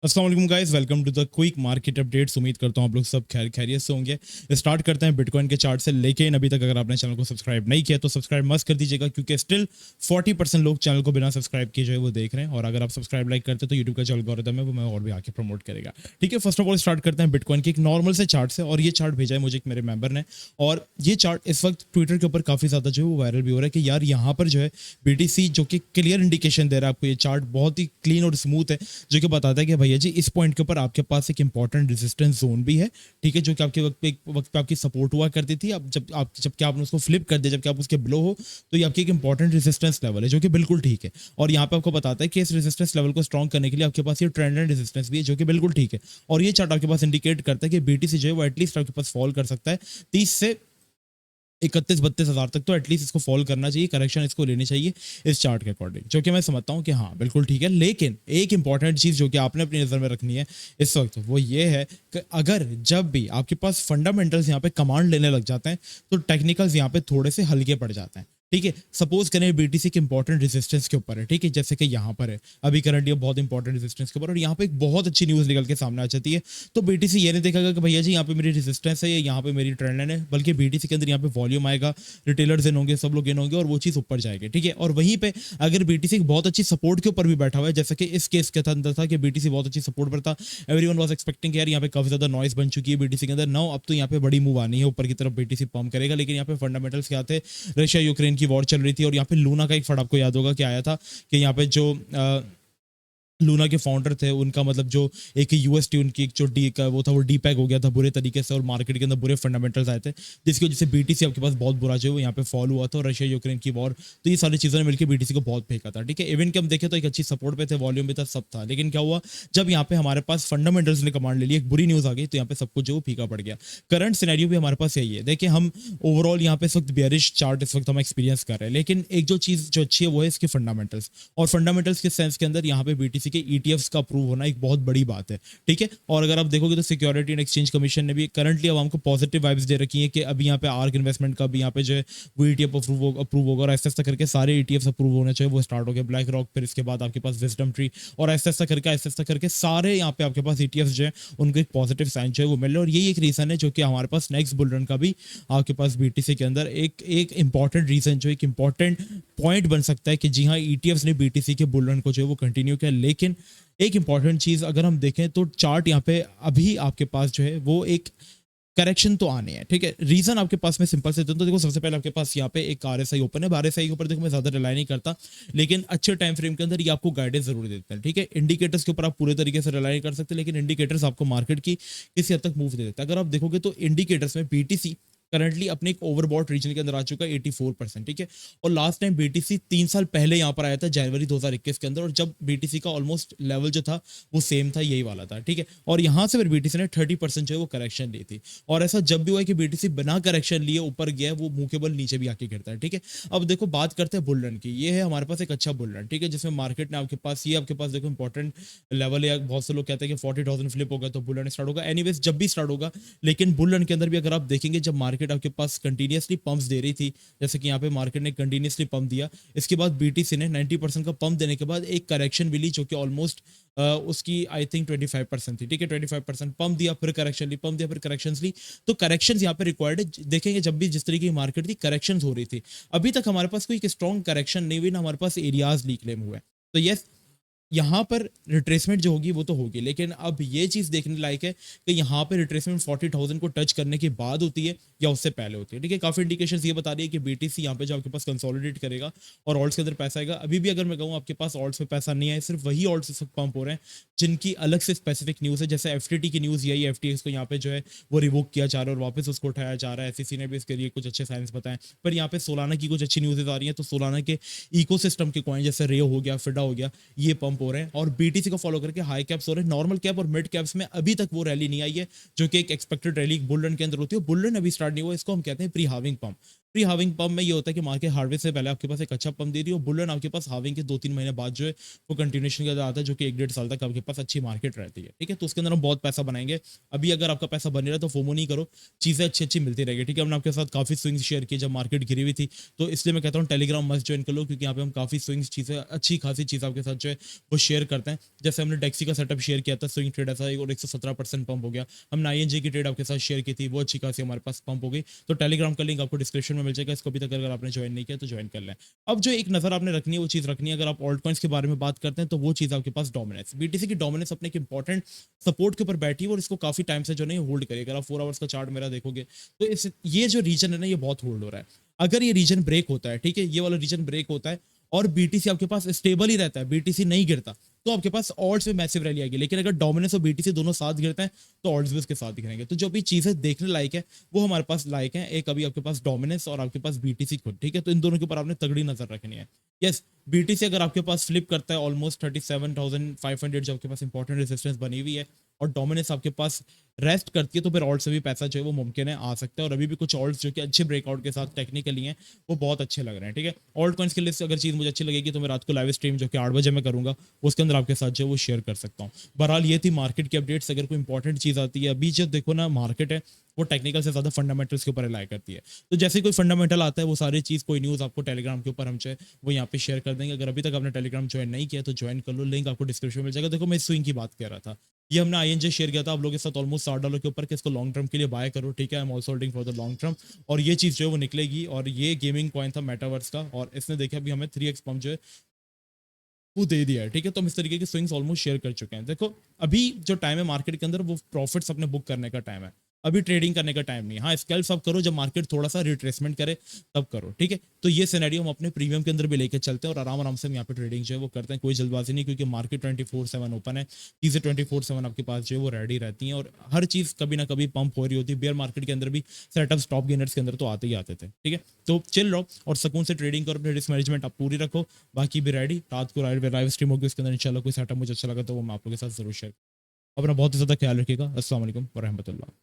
अस्सलाम वालेकुम guys, welcome to the quick market updates. उम्मीद करता हूँ आप लोग सब खैरियत से होंगे। स्टार्ट करते हैं बिटकॉइन के चार्ट से। लेकिन अभी तक अगर आपने चैनल को सब्सक्राइब नहीं किया तो सब्सक्राइब मस्त कर दीजिएगा, क्योंकि स्टिल 40% लोग चैनल को बिना सब्सक्राइब किए जो है वो देख रहे हैं। और अगर आप सब्सक्राइब लाइक करते हैं तो यूट्यूब का जो एल्गोरिथम है वो मैं और भी आके प्रमोट करेगा। ठीक है, फर्स्ट ऑफ ऑल स्टार्ट करते हैं बिटकॉइन के एक नॉर्मल से चार्ट से। और ये चार्ट भेजा है मुझे एक मेरे मेंबर ने, और ये चार्ट इस वक्त ट्विटर के ऊपर काफी ज्यादा जो है वो वायरल भी हो रहा है कि यार यहाँ पर जो है बीटीसी जो कि क्लियर इंडिकेशन दे रहा है आपको। ये चार्ट बहुत ही क्लीन और स्मूथ है, जो कि बताता है कि भैया जी इस पॉइंट के ऊपर आपके पास एक इंपॉर्टेंट रेजिस्टेंस जोन भी है। ठीक है, जो कि आपके वक्त पे आपकी सपोर्ट हुआ करती थी। अब जबकि आपने उसको फ्लिप कर दिया, जबकि आप उसके बिलो हो, तो ये आपकी एक इंपॉर्टेंट रेजिस्टेंस लेवल है, जो कि बिल्कुल ठीक है। और यहाँ पे आपको बताता है कि इस रेजिस्टेंस लेवल को स्ट्रॉन्ग करने के लिए आपके पास ये ट्रेंड एंड रेजिस्टेंस भी है, जो कि बिल्कुल ठीक है। और ये चार्ट आपके पास इंडिकेट करता है कि बीटीसी जो है वो एटलीस्ट आपके पास फॉल कर सकता है 30 से 31-32 हज़ार तक। तो एटलीस्ट इसको फॉलो करना चाहिए, करेक्शन इसको लेनी चाहिए इस चार्ट के अकॉर्डिंग, जो कि मैं समझता हूँ कि हाँ बिल्कुल ठीक है। लेकिन एक इंपॉर्टेंट चीज़ जो कि आपने अपनी नज़र में रखनी है इस वक्त, वो ये है कि अगर जब भी आपके पास फंडामेंटल्स यहाँ पे कमांड लेने लग जाते हैं तो टेक्निकल्स यहाँ पे थोड़े से हल्के पड़ जाते हैं। ठीक है, सपोज करें बीटीसी के इंपॉर्टेंट रेजिस्टेंस के ऊपर है, ठीक है, जैसे कि यहाँ पर है अभी करंटली बहुत इंपॉर्टेंट रेजिस्टेंस के ऊपर, और यहाँ पे एक बहुत अच्छी न्यूज़ निकल के सामने आ जाती है। तो बीटीसी ये नहीं देखेगा कि भैया जी यहाँ पे मेरी रेजिस्टेंस है या यहाँ पे मेरी ट्रेंड लाइन है, बल्कि बीटीसी के अंदर यहाँ पे वॉल्यूम आएगा, रिटेलर्स इन होंगे, सब लोग इन होंगे और वो चीज़ ऊपर जाएगी। ठीक है, और वहीं पे अगर बीटीसी बहुत अच्छी सपोर्ट के ऊपर भी बैठा हुआ है, जैसे कि इस केस के अंदर था कि बीटीसी बहुत अच्छी सपोर्ट पर था, एवरीवन वाज एक्सपेक्टिंग यार यहाँ पे काफी ज्यादा नॉइस बन चुकी है बीटीसी के अंदर। नाउ अब तो यहाँ पे बड़ी मूव आनी है ऊपर की तरफ, बीटीसी पंप करेगा। लेकिन यहाँ पे फंडामेंटल्स क्या थे, रशिया यूक्रेन की वॉर चल रही थी, और यहाँ पे लूना का एक फंड आपको याद होगा कि आया था कि यहाँ पे जो लूना के फाउंडर थे उनका मतलब जो एक यूएसटी उनकी एक जो डी का वो था, वो डीपैक हो गया था बुरे तरीके से, और मार्केट के अंदर बुरे फंडामेंटल्स आए थे, जिसकी वजह से बीटीसी आपके पास बहुत बुरा जो है यहाँ पे फॉल हुआ था, और रशिया यूक्रेन की वॉर। तो ये सारी चीज़ों ने मिलकर बीटीसी को बहुत फेंका था। ठीक है, इवन कि हम देखें तो एक अच्छी सपोर्ट पे थे, वॉल्यूम भी था, सब था। लेकिन क्या हुआ, जब यहाँ पे हमारे पास फंडामेंटल्स ने कमांड ले ली, एक बुरी न्यूज़ आ गई, तो यहाँ पे सब कुछ जो फीका पड़ गया। करंट सिनेरियो भी हमारे पास यही है। देखिए, हम ओवरऑल यहाँ पे इस वक्त बेयरिश चार्ट इस वक्त हम एक्सपीरियंस कर रहे हैं, लेकिन एक जो चीज़ जो अच्छी है वो है इसके फंडामेंटल्स। और फंडामेंटल्स के सेंस के अंदर यहाँ पे बीटीसी के ईटीएफ्स का अप्रूव होना एक बहुत बड़ी बात है। ठीक है, और अगर आप देखोगे तो सिक्योरिटी एंड एक्सचेंज कमीशन ने भी करंटली अब हमको पॉजिटिव वाइब्स दे रखी है कि अभी यहाँ पे आर्क इन्वेस्टमेंट का भी यहाँ पे जो है वो ईटीएफ अप्रूव होगा, और ऐसा ऐसा करके सारे ईटीएफ अप्रूव होने चाहिए, वो स्टार्ट हो गया। ब्लैक रॉक, फिर इसके बाद आपके पास विजडम ट्री, और ऐसा ऐसा करके सारे यहाँ पे आपके पास ईटीएफ जो है उनको एक पॉजिटिव साइन जो है वो मिल रहा है। और यही एक रीजन है जो कि हमारे पास नेक्स्ट बुल रन का भी आपके पास बीटीसी के अंदर एक एक इंपॉर्टेंट रीजन जो एक इंपॉर्टेंट पॉइंट बन सकता है कि जी हाँ, ईटीएफ ने बीटीसी के बुल रन को जो है वो कंटिन्यू किया। लेकिन एक इंपॉर्टेंट चीज अगर हम देखें तो चार्ट यहाँ पे अभी आपके पास जो है वो एक करेक्शन तो आने हैं। ठीक है, रीजन आपके पास में सिंपल से, तो देखो सबसे पहले आपके पास यहाँ पे एक आरएसआई ओपन है। आरएसआई के ऊपर देखो मैं ज्यादा रिलाई नहीं करता, लेकिन अच्छे टाइम फ्रेम के अंदर ये आपको गाइडेंस जरूर देते हैं। ठीक है, इंडिकेटर्स के ऊपर आप पूरे तरीके से रिलाई नहीं कर सकते, लेकिन इंडिकेटर्स आपको मार्केट की किसी हद तक मूव दे देता है। अगर आप देखोगे तो इंडिकेटर्स में बीटीसी करंटली अपने एक ओवरबॉट रीजन के अंदर आ चुका है 84%। ठीक है, और लास्ट टाइम बीटीसी 3 साल पहले यहाँ पर आया था जनवरी 2021 के अंदर, और जब बीटीसी का ऑलमोस्ट लेवल जो था वो सेम था, यही वाला था। ठीक है, और यहाँ से फिर बीटीसी ने 30% जो है वो करेक्शन ली थी, और ऐसा जब भी हुआ है कि बीटीसी बिना करेक्शन लिए ऊपर गया वो मुंह के बल नीचे भी आके गिरता है। ठीक है, अब देखो बात करते हैं बुल रन की। ये है हमारे पास एक अच्छा बुल रन, ठीक है, जिसमें मार्केट ने आपके पास ये आपके पास देखो इंपॉर्टेंट लेवल है। बहुत से लोग कहते हैं कि 40,000 फ्लिप होगा तो बुल रन स्टार्ट होगा। एनीवेज जब भी स्टार्ट होगा, लेकिन बुल रन के अंदर भी अगर आप देखेंगे जब मार्केट आपके पास कंटिन्यूसली पंप्स दे रही थी, जैसे कि यहाँ पे मार्केट ने कंटिन्यूसली पंप दिया, इसके बाद बीटीसी ने 90% का पंप देने के बाद एक करेक्शन मिली जो कि ऑलमोस्ट उसकी आई थिंक 25% थी। ठीक है, 25% पंप दिया, फिर करेक्शन ली, पंप दिया, फिर करेक्शन ली। तो करेक्शन यहाँ पे रिक्वायर्ड है। देखेंगे जब भी जिस तरीके की मार्केट थी करेक्शन हो रही थी, अभी तक हमारे पास कोई स्ट्रॉन्ग करेक्शन नहीं हुई ना, हमारे पास एरियाज लीक क्लेम हुए। तो यस, यहाँ पर रिट्रेसमेंट जो होगी वो तो होगी, लेकिन अब ये चीज़ देखने लायक है कि यहाँ पे रिट्रेसमेंट 40,000 को टच करने के बाद होती है या उससे पहले होती है। ठीक है, काफ़ी इंडिकेशंस ये बता रही है कि बीटीसी यहाँ पे जो आपके पास कंसोलिडेट करेगा और ऑल्ट्स के अंदर पैसा आएगा। अभी भी अगर मैं कहूँ आपके पास ऑल्ट्स में पैसा नहीं है, सिर्फ वही ऑल्ट्स इस वक्त पंप हो रहे हैं जिनकी अलग से स्पेसिफिक न्यूज़ है। जैसे एफटीटी की न्यूज़ यही, एफटीएक्स को यहाँ पे जो है वो रिवोक किया जा रहा है और वापस उसको उठाया जा रहा है। एसईसी ने भी इसके लिए कुछ अच्छे साइंस बताएं, पर यहाँ पे सोलाना की कुछ अच्छी न्यूज़ आ रही है। तो सोलाना के इकोसिस्टम के कॉइन जैसे रेयो हो गया, फिडा हो गया, ये पंप हो रहे हैं, और बीटीसी को फॉलो करके हाई कैप्स हो रहे हैं। नॉर्मल कैप और मिड कैप्स में अभी तक वो रैली नहीं आई है जो कि एक एक्सपेक्टेड रैली बुल रन के अंदर होती है। बुल रन अभी स्टार्ट नहीं हुआ, इसको हम कहते हैं pre having pump. Pre halving pump में ये होता है कि मार्केट हार्वेस्ट से पहले आपके पास एक अच्छा पंप दे रही है, और बुल रन आपके पास हार्विंग के 2-3 महीने बाद जो है वो कंटिन्यूएशन के साथ आता है, जो कि 1 डेढ़ साल तक आपके पास अच्छी मार्केट रहती है, ठीक है। तो उसके अंदर हम बहुत पैसा बनाएंगे। अभी अगर आपका पैसा बन रहा है तो फोमो नहीं करो, चीज़ें अच्छी अच्छी मिलती रहेगी, ठीक है। हमने आपके साथ काफ़ी स्विंग्स शेयर किए जब मार्केट गिरी हुई थी, तो इसलिए मैं कहता हूँ टेलीग्राम मस्ट ज्वाइन कर लो, क्योंकि यहाँ पे हम काफ़ी स्विंग्स चीज़ें अच्छी खासी चीज़ आपके साथ जो है वो शेयर करते हैं। जैसे हमने डेक्सी का सेटअप शेयर किया था, स्विंग ट्रेड ऐसा और 117% पंप हो गया। हमने आईएनजे की ट्रेड आपके साथ शेयर की थी, वो अच्छी खासी हमारे पास पंप हो गई। तो टेलीग्राम का लिंक आपको डिस्क्रिप्शन में मिल जाएगा, इसको अभी तक अगर आपने ज्वाइन नहीं किया तो ज्वाइन कर लें। अब जो एक नज़र आपने रखनी है वो चीज़ रखनी है, अगर आप ऑल्ट कॉइन्स के बारे में बात करते हैं तो वो चीज़ आपके पास डोमिनेंस, बीटीसी की डोमिनेंस अपने एक इंपॉर्टेंट सपोर्ट के ऊपर बैठी है और इसको काफ़ी टाइम से जो नहीं होल्ड करिए। अगर आप 4 आवर्स का चार्ट मेरा देखोगे तो इस ये जो रीजन है ना ये बहुत होल्ड हो रहा है। अगर ये रीजन ब्रेक होता है, ठीक है, ये वाला रीजन ब्रेक होता है और बीटीसी आपके पास स्टेबल ही रहता है, बीटीसी नहीं गिरता, तो आपके पास ऑल्ट्स में मैसिव रैली आएगी। लेकिन अगर डोमिनेंस और बीटीसी दोनों साथ गिरते हैं तो ऑल्ट्स भी उसके साथ दिखेंगे। तो जो भी चीजें देखने लायक है वो हमारे पास लायक है, एक अभी आपके पास डोमिनेंस और आपके पास बीटीसी खुद, ठीक है। तो इन दोनों के ऊपर आपने तगड़ी नजर रखनी है। यस, बीटीसी अगर आपके पास फ्लिप करता है ऑलमोस्ट 37,500 जो आपके पास इंपॉर्टेंट रेजिस्टेंस बनी हुई है, और डोमिनेंस आपके पास रेस्ट करती है, तो फिर ऑल्ट से भी पैसा जो है वो मुमकिन है आ सकता है। और अभी भी कुछ ऑल्ट्स जो कि अच्छे ब्रेकआउट के साथ टेक्निकली हैं वो बहुत अच्छे लग रहे हैं, ठीक है। ऑल्ट कॉइन्स के लिए अगर चीज़ मुझे अच्छी लगेगी तो मैं रात को लाइव स्ट्रीम जो कि 8 बजे मैं करूंगा उसके अंदर आपके साथ जो है वो शेयर कर सकता हूँ। बहरहाल ये थी मार्केट की अपडेट्स। अगर कोई इंपॉर्टेंट चीज़ आती है, अभी जो देखो ना मार्केट है वो टेक्निकल से ज़्यादा फंडामेंटल्स के ऊपर रिलाई करती है। तो जैसे ही कोई फंडामेंटल आता है वो सारी चीज़, कोई न्यूज़ आपको टेलीग्राम के ऊपर हम जो है वो यहाँ पे शेयर कर देंगे। अगर अभी तक आपने टेलीग्राम ज्वाइन नहीं किया तो ज्वाइन कर लो, लिंक आपको डिस्क्रिप्शन में मिल जाएगा। देखो मैं स्विंग की बात कर रहा था, ये हमने आईएनजे शेयर किया था आप लोगों के साथ ऑलमोस्ट $60 के ऊपर, कि इसको लॉन्ग टर्म के लिए बाय करो, ठीक है। I am also holding for the long term, और ये चीज़ जो है वो निकलेगी। और ये गेमिंग कॉइन था मेटावर्स का, और इसने देखा अभी हमें 3x पंप जो है वो दे दिया है, ठीक है। तो हम इस तरीके के स्विंग्स ऑलमोस्ट शेयर कर चुके हैं। देखो अभी जो टाइम है मार्केट के अंदर वो प्रॉफिट्स अपने बुक करने का टाइम है, अभी ट्रेडिंग करने का टाइम नहीं है। हाँ, स्कैल्प्स अब करो जब मार्केट थोड़ा सा रिट्रेसमेंट करे तब करो, ठीक है। तो ये सिनेरियो हम अपने प्रीमियम के अंदर भी लेके चलते हैं और आराम आराम से हम यहाँ पे ट्रेडिंग जो है वो करते हैं, कोई जल्दबाजी नहीं, क्योंकि मार्केट 24/7 ओपन है, चीज़ें 24/7 आपके पास जो है वो रेडी रहती हैं, और हर चीज़ कभी ना कभी पंप हो रही होती है। बेयर मार्केट के अंदर भी सेटअप स्टॉप गेनर्स के अंदर तो आते ही आते थे, ठीक है। तो चिल रहो और सुकून से ट्रेडिंग करो, अपनी रिस्क मैनेजमेंट आप पूरी रखो। बाकी भी रेडी, रात को लाइव स्ट्रीम होगी, उसके अंदर इंशाल्लाह कोई सेटअप मुझे अच्छा लगा तो वो मैं आप लोगों के साथ जरूर शेयर। अपना बहुत ही ज़्यादा ख्याल रखिएगा। अस्सलाम वालेकुम व रहमतुल्लाह।